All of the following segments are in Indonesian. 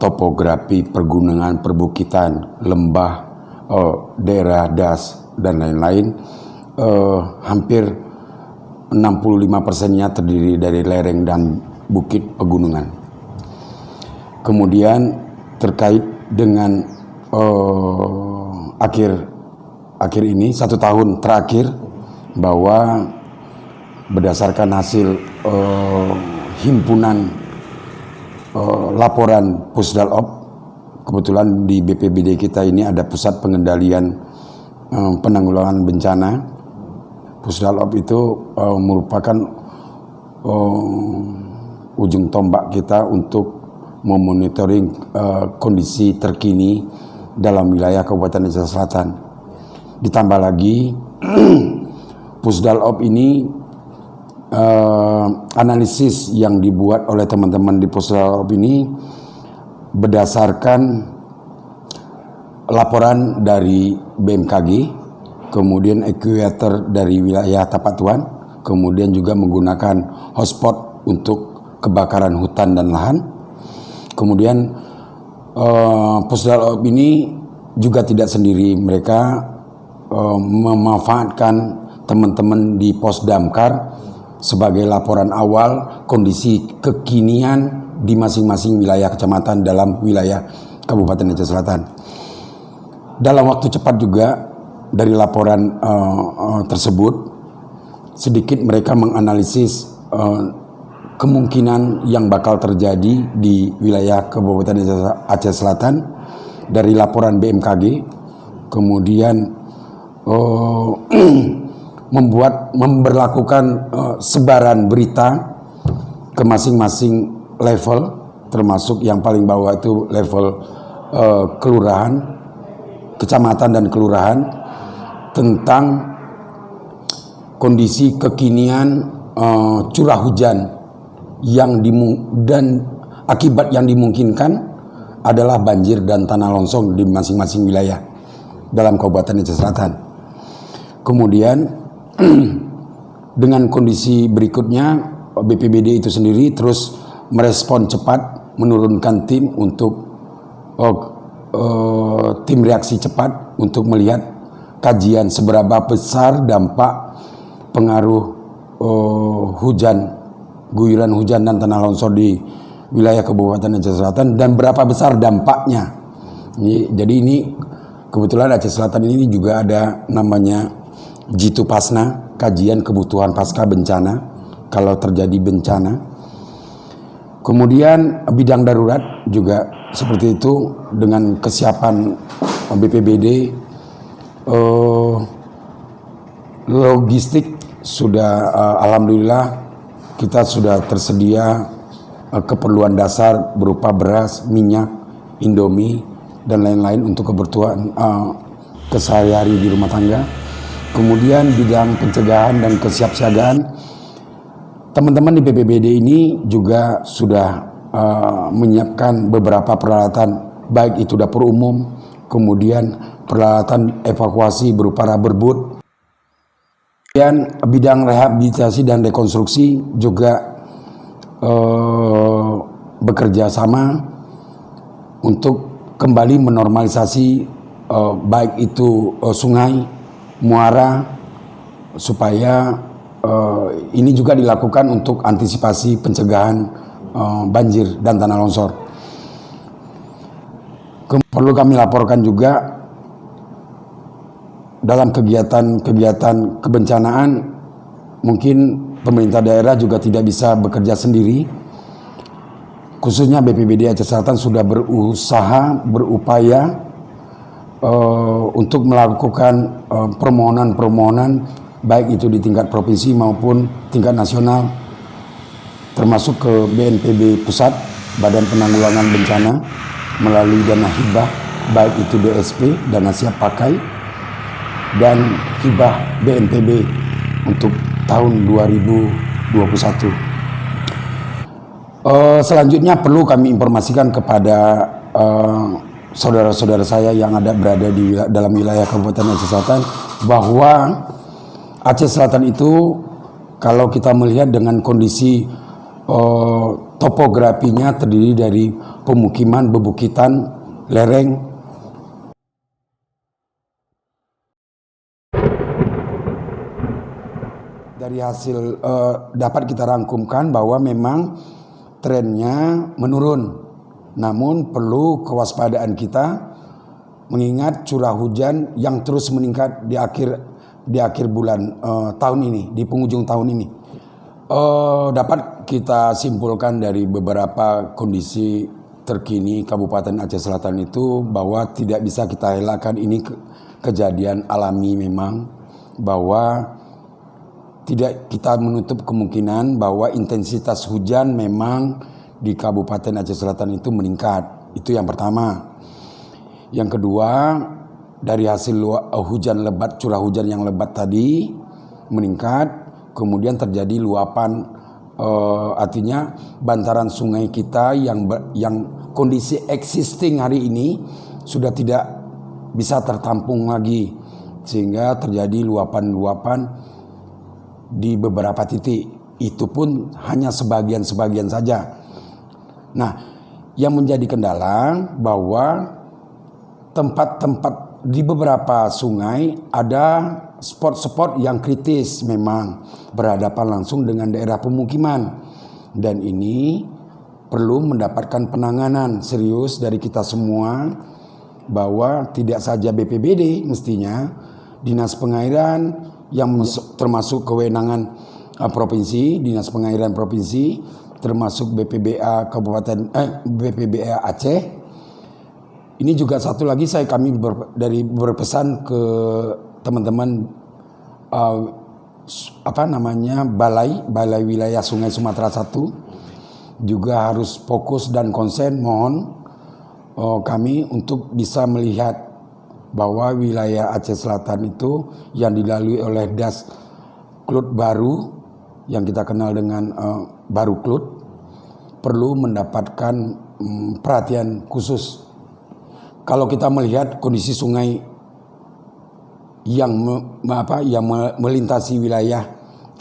topografi pergunungan, perbukitan, lembah, daerah das dan lain-lain, hampir 65%-nya terdiri dari lereng dan bukit pegunungan. Kemudian terkait dengan akhir ini 1 tahun terakhir, bahwa berdasarkan hasil himpunan laporan Pusdalop, kebetulan di BPBD kita ini ada Pusat Pengendalian Penanggulangan Bencana. Pusdalop itu merupakan ujung tombak kita untuk memonitoring kondisi terkini dalam wilayah Kabupaten Aceh Selatan. Ditambah lagi Pusdalop ini analisis yang dibuat oleh teman-teman di Pusdalop ini berdasarkan laporan dari BMKG, kemudian ekuator dari wilayah Tapatuan, kemudian juga menggunakan hotspot untuk kebakaran hutan dan lahan. Kemudian Pusdalop ini juga tidak sendiri, mereka memanfaatkan teman-teman di Pos Damkar sebagai laporan awal kondisi kekinian di masing-masing wilayah kecamatan dalam wilayah Kabupaten Aceh Selatan. Dalam waktu cepat juga dari laporan tersebut, sedikit mereka menganalisis kemungkinan yang bakal terjadi di wilayah Kabupaten Aceh Selatan dari laporan BMKG, kemudian memberlakukan sebaran berita ke masing-masing level, termasuk yang paling bawah itu level kelurahan, kecamatan dan kelurahan, tentang kondisi kekinian curah hujan dan akibat yang dimungkinkan adalah banjir dan tanah longsor di masing-masing wilayah dalam Kabupaten Aceh Selatan. Kemudian dengan kondisi berikutnya, BPBD itu sendiri terus merespon cepat, menurunkan tim untuk tim reaksi cepat untuk melihat kajian seberapa besar dampak pengaruh guyuran hujan dan tanah longsor di wilayah Kabupaten Aceh Selatan dan berapa besar dampaknya. Jadi ini kebetulan Aceh Selatan ini juga ada namanya Jitu Pasna, kajian kebutuhan pasca bencana kalau terjadi bencana. Kemudian bidang darurat juga seperti itu, dengan kesiapan BPBD, logistik sudah alhamdulillah kita sudah tersedia keperluan dasar berupa beras, minyak, Indomie dan lain-lain untuk kebutuhan kesehari-hari di rumah tangga. Kemudian bidang pencegahan dan kesiapsiagaan, teman-teman di BPBD ini juga sudah menyiapkan beberapa peralatan, baik itu dapur umum, kemudian peralatan evakuasi berupa rubber boot. Kemudian bidang rehabilitasi dan rekonstruksi juga bekerja sama untuk kembali menormalisasi baik itu sungai, muara, supaya ini juga dilakukan untuk antisipasi pencegahan banjir dan tanah longsor. Perlu kami laporkan juga dalam kegiatan kebencanaan, mungkin pemerintah daerah juga tidak bisa bekerja sendiri. Khususnya BPBD Aceh Selatan sudah berupaya untuk melakukan permohonan baik itu di tingkat provinsi maupun tingkat nasional, termasuk ke BNPB Pusat, Badan Penanggulangan Bencana, melalui dana hibah baik itu DSP, dana siap pakai, dan hibah BNPB untuk tahun 2021. Selanjutnya perlu kami informasikan kepada saudara-saudara saya yang berada di dalam wilayah Kabupaten Aceh Selatan, bahwa Aceh Selatan itu kalau kita melihat dengan kondisi topografinya terdiri dari pemukiman, bebukitan, lereng. Dari hasil dapat kita rangkumkan bahwa memang trennya menurun, namun perlu kewaspadaan kita mengingat curah hujan yang terus meningkat di akhir bulan tahun ini, di penghujung tahun ini. Dapat kita simpulkan dari beberapa kondisi terkini Kabupaten Aceh Selatan itu bahwa tidak bisa kita elakkan ini kejadian alami memang, bahwa tidak kita menutup kemungkinan bahwa intensitas hujan memang di Kabupaten Aceh Selatan itu meningkat. Itu yang pertama. Yang kedua, dari hasil hujan lebat, curah hujan yang lebat tadi meningkat, kemudian terjadi luapan, artinya bantaran sungai kita yang kondisi existing hari ini sudah tidak bisa tertampung lagi, sehingga terjadi luapan-luapan di beberapa titik. Itu pun hanya sebagian-sebagian saja. Nah, yang menjadi kendala bahwa tempat-tempat di beberapa sungai ada spot-spot yang kritis memang berhadapan langsung dengan daerah pemukiman, dan ini perlu mendapatkan penanganan serius dari kita semua, bahwa tidak saja BPBD, mestinya Dinas Pengairan yang termasuk kewenangan provinsi, Dinas Pengairan Provinsi, termasuk BPBA BPBA Aceh. Ini juga satu lagi kami berpesan ke teman-teman Balai Wilayah Sungai Sumatera 1 juga harus fokus dan konsen, mohon kami untuk bisa melihat bahwa wilayah Aceh Selatan itu yang dilalui oleh Das Klut Baru yang kita kenal dengan Baru Klut perlu mendapatkan perhatian khusus. Kalau kita melihat kondisi sungai yang melintasi wilayah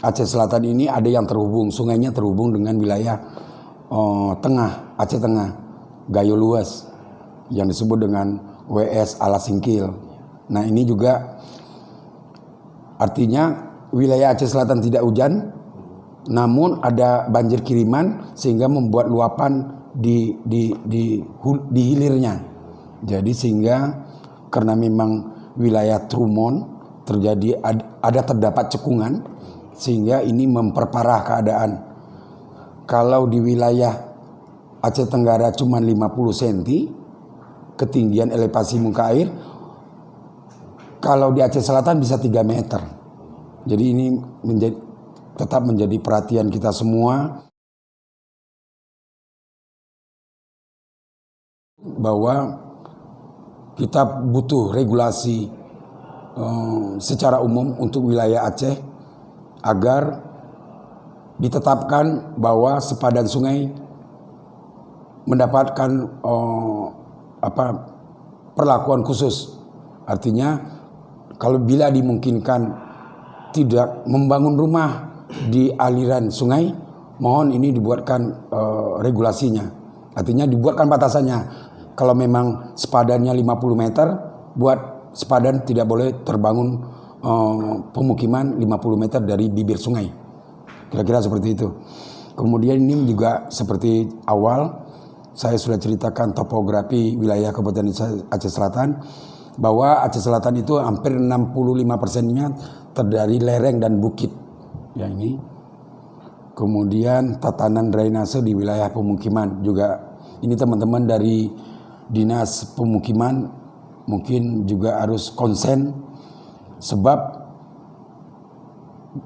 Aceh Selatan ini, ada yang terhubung, sungainya terhubung dengan wilayah tengah, Aceh Tengah, Gayo Luas, yang disebut dengan WS Alasingkil. Nah, ini juga artinya wilayah Aceh Selatan tidak hujan, namun ada banjir kiriman sehingga membuat luapan di hilirnya. Jadi sehingga karena memang wilayah Trumon terdapat cekungan, sehingga ini memperparah keadaan. Kalau di wilayah Aceh Tenggara cuma 50 cm ketinggian elevasi muka air, kalau di Aceh Selatan bisa 3 meter. Jadi ini tetap menjadi perhatian kita semua, bahwa kita butuh regulasi secara umum untuk wilayah Aceh agar ditetapkan bahwa sepadan sungai mendapatkan perlakuan khusus. Artinya kalau bila dimungkinkan tidak membangun rumah di aliran sungai, mohon ini dibuatkan regulasinya. Artinya dibuatkan batasannya. Kalau memang sepadannya 50 meter, buat sepadan tidak boleh terbangun pemukiman 50 meter dari bibir sungai. Kira-kira seperti itu. Kemudian ini juga seperti awal saya sudah ceritakan topografi wilayah Kabupaten Aceh Selatan, bahwa Aceh Selatan itu hampir 65%-nya terdiri lereng dan bukit. Ya ini. Kemudian tatanan drainase di wilayah pemukiman juga. Ini teman-teman dari Dinas Pemukiman mungkin juga harus konsen, sebab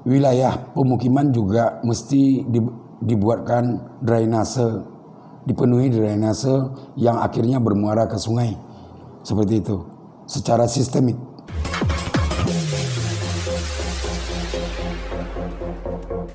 wilayah pemukiman juga mesti dibuatkan drainase, dipenuhi drainase yang akhirnya bermuara ke sungai. Seperti itu, secara sistemik.